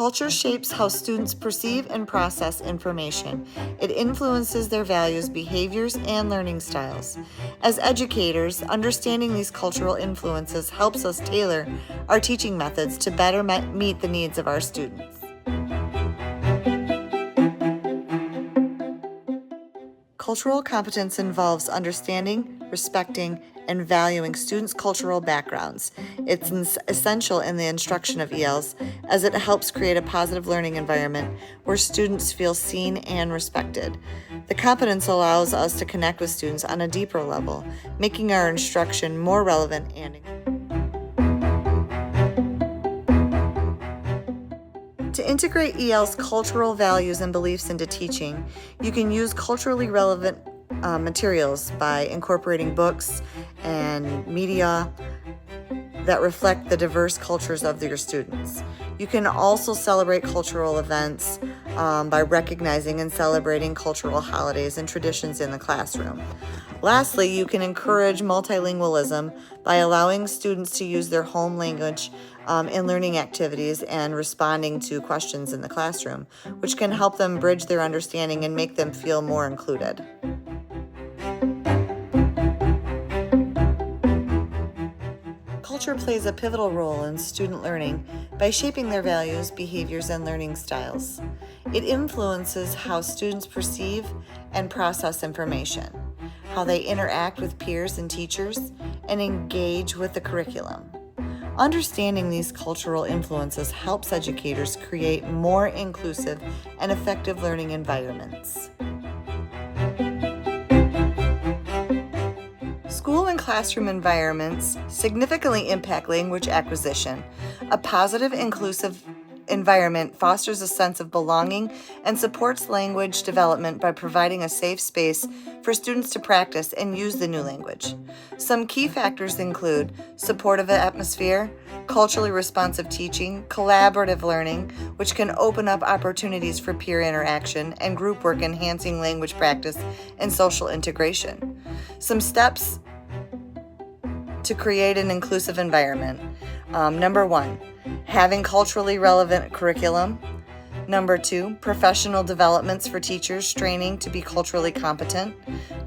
Culture shapes how students perceive and process information. It influences their values, behaviors, and learning styles. As educators, understanding these cultural influences helps us tailor our teaching methods to better meet the needs of our students. Cultural competence involves understanding, respecting, and valuing students' cultural backgrounds. It's essential in the instruction of ELs as it helps create a positive learning environment where students feel seen and respected. The competence allows us to connect with students on a deeper level, making our instruction more relevant and To integrate EL's cultural values and beliefs into teaching, you can use culturally relevant materials by incorporating books and media that reflect the diverse cultures of your students. You can also celebrate cultural events by recognizing and celebrating cultural holidays and traditions in the classroom. Lastly, you can encourage multilingualism by allowing students to use their home language in learning activities and responding to questions in the classroom, which can help them bridge their understanding and make them feel more included. Culture plays a pivotal role in student learning by shaping their values, behaviors, and learning styles. It influences how students perceive and process information, how they interact with peers and teachers, and engage with the curriculum. Understanding these cultural influences helps educators create more inclusive and effective learning environments. School and classroom environments significantly impact language acquisition. A positive, inclusive environment fosters a sense of belonging and supports language development by providing a safe space for students to practice and use the new language. Some key factors include supportive atmosphere, culturally responsive teaching, collaborative learning, which can open up opportunities for peer interaction, and group work enhancing language practice and social integration. Some steps to create an inclusive environment. Number 1, having culturally relevant curriculum. Number 2, professional developments for teachers training to be culturally competent.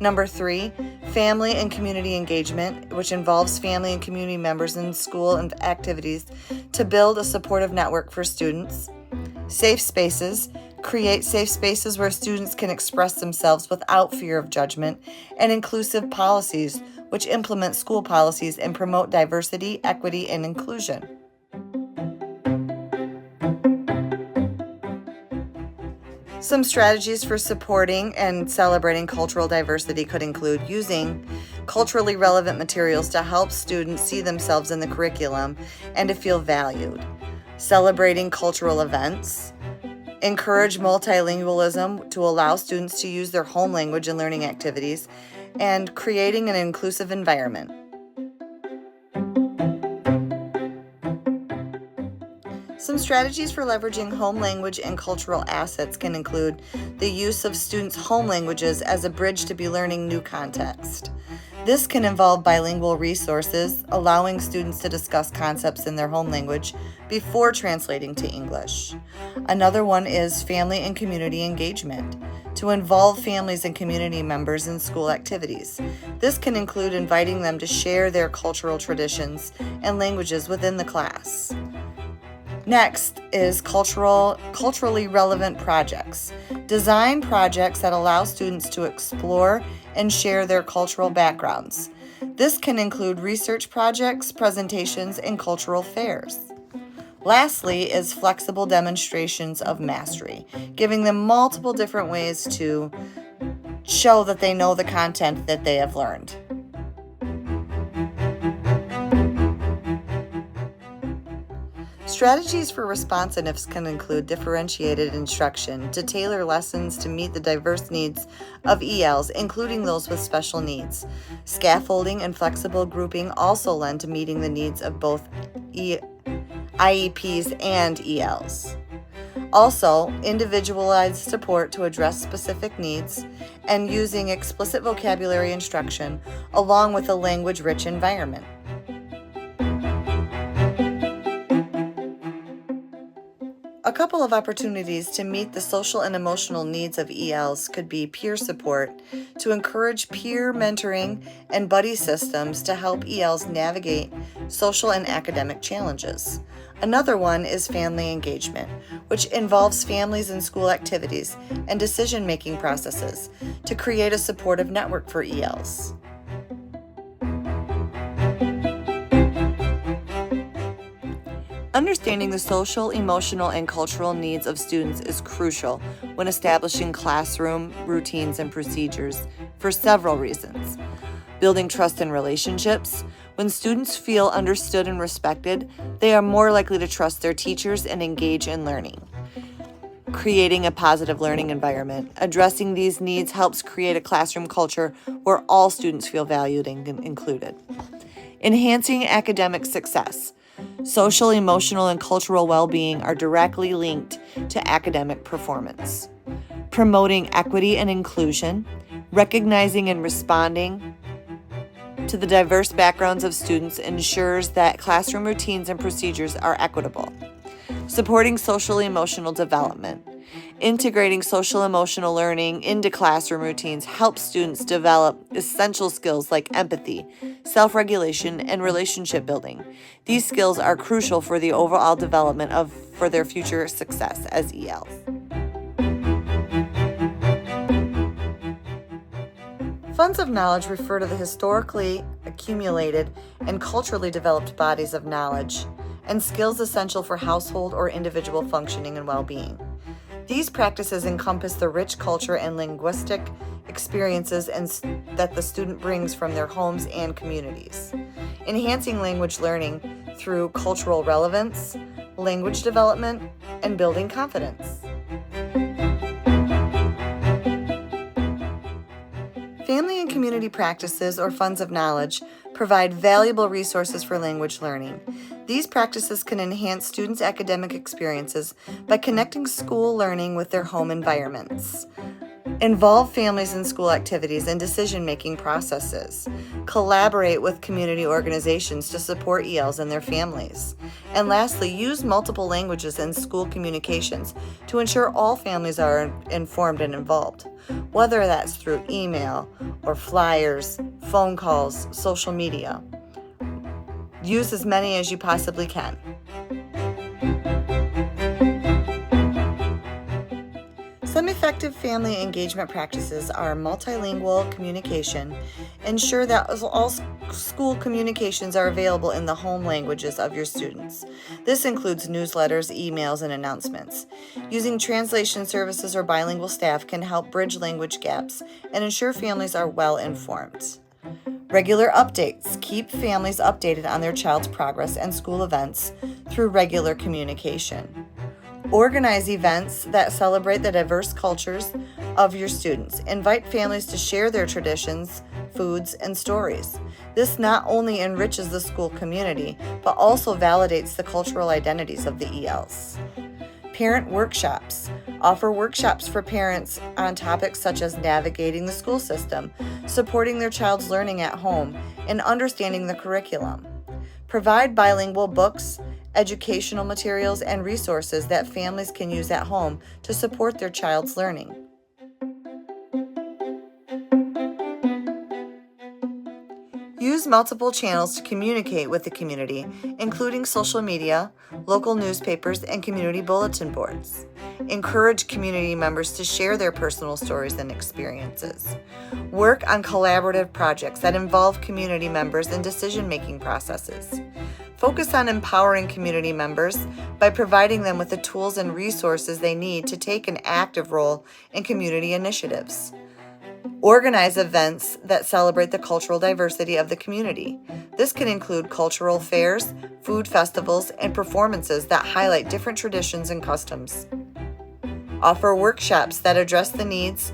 Number 3, family and community engagement, which involves family and community members in school and activities to build a supportive network for students. Safe spaces. Create safe spaces where students can express themselves without fear of judgment. And inclusive policies, which implement school policies and promote diversity, equity, and inclusion. Some strategies for supporting and celebrating cultural diversity could include using culturally relevant materials to help students see themselves in the curriculum and to feel valued, celebrating cultural events, encourage multilingualism to allow students to use their home language in learning activities, and creating an inclusive environment. Some strategies for leveraging home language and cultural assets can include the use of students' home languages as a bridge to be learning new context. This can involve bilingual resources, allowing students to discuss concepts in their home language before translating to English. Another one is family and community engagement, to involve families and community members in school activities. This can include inviting them to share their cultural traditions and languages within the class. Next is culturally relevant projects. Design projects that allow students to explore and share their cultural backgrounds. This can include research projects, presentations, and cultural fairs. Lastly is flexible demonstrations of mastery, giving them multiple different ways to show that they know the content that they have learned. Strategies for responsiveness can include differentiated instruction to tailor lessons to meet the diverse needs of ELs, including those with special needs. Scaffolding and flexible grouping also lend to meeting the needs of both IEPs and ELs. Also, individualized support to address specific needs and using explicit vocabulary instruction along with a language-rich environment. A couple of opportunities to meet the social and emotional needs of ELs could be peer support to encourage peer mentoring and buddy systems to help ELs navigate social and academic challenges. Another one is family engagement, which involves families in school activities and decision-making processes to create a supportive network for ELs. Understanding the social, emotional, and cultural needs of students is crucial when establishing classroom routines and procedures for several reasons. Building trust in relationships. When students feel understood and respected, they are more likely to trust their teachers and engage in learning. Creating a positive learning environment. Addressing these needs helps create a classroom culture where all students feel valued and included. Enhancing academic success. Social, emotional, and cultural well-being are directly linked to academic performance. Promoting equity and inclusion, recognizing and responding to the diverse backgrounds of students ensures that classroom routines and procedures are equitable. Supporting social emotional development. Integrating social emotional learning into classroom routines helps students develop essential skills like empathy, self-regulation, and relationship building. These skills are crucial for the overall development for their future success as ELs. Funds of knowledge refer to the historically accumulated and culturally developed bodies of knowledge and skills essential for household or individual functioning and well-being. These practices encompass the rich culture and linguistic experiences that the student brings from their homes and communities. Enhancing language learning through cultural relevance, language development, and building confidence. Family and community practices, or funds of knowledge, provide valuable resources for language learning. These practices can enhance students' academic experiences by connecting school learning with their home environments. Involve families in school activities and decision-making processes. Collaborate with community organizations to support ELs and their families. And lastly, use multiple languages in school communications to ensure all families are informed and involved, whether that's through email or flyers, phone calls, social media. Use as many as you possibly can. Some effective family engagement practices are multilingual communication. Ensure that all school communications are available in the home languages of your students. This includes newsletters, emails, and announcements. Using translation services or bilingual staff can help bridge language gaps and ensure families are well informed. Regular updates. Keep families updated on their child's progress and school events through regular communication. Organize events that celebrate the diverse cultures of your students. Invite families to share their traditions, foods, and stories. This not only enriches the school community, but also validates the cultural identities of the ELs. Parent workshops. Offer workshops for parents on topics such as navigating the school system, supporting their child's learning at home, and understanding the curriculum. Provide bilingual books, educational materials, and resources that families can use at home to support their child's learning. Use multiple channels to communicate with the community, including social media, local newspapers, and community bulletin boards. Encourage community members to share their personal stories and experiences. Work on collaborative projects that involve community members in decision-making processes. Focus on empowering community members by providing them with the tools and resources they need to take an active role in community initiatives. Organize events that celebrate the cultural diversity of the community. This can include cultural fairs, food festivals, and performances that highlight different traditions and customs. Offer workshops that address the needs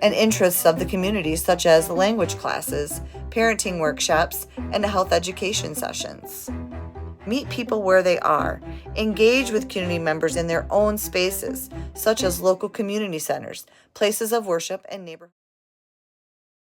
and interests of the community, such as language classes, parenting workshops, and health education sessions. Meet people where they are. Engage with community members in their own spaces, such as local community centers, places of worship, and neighborhoods.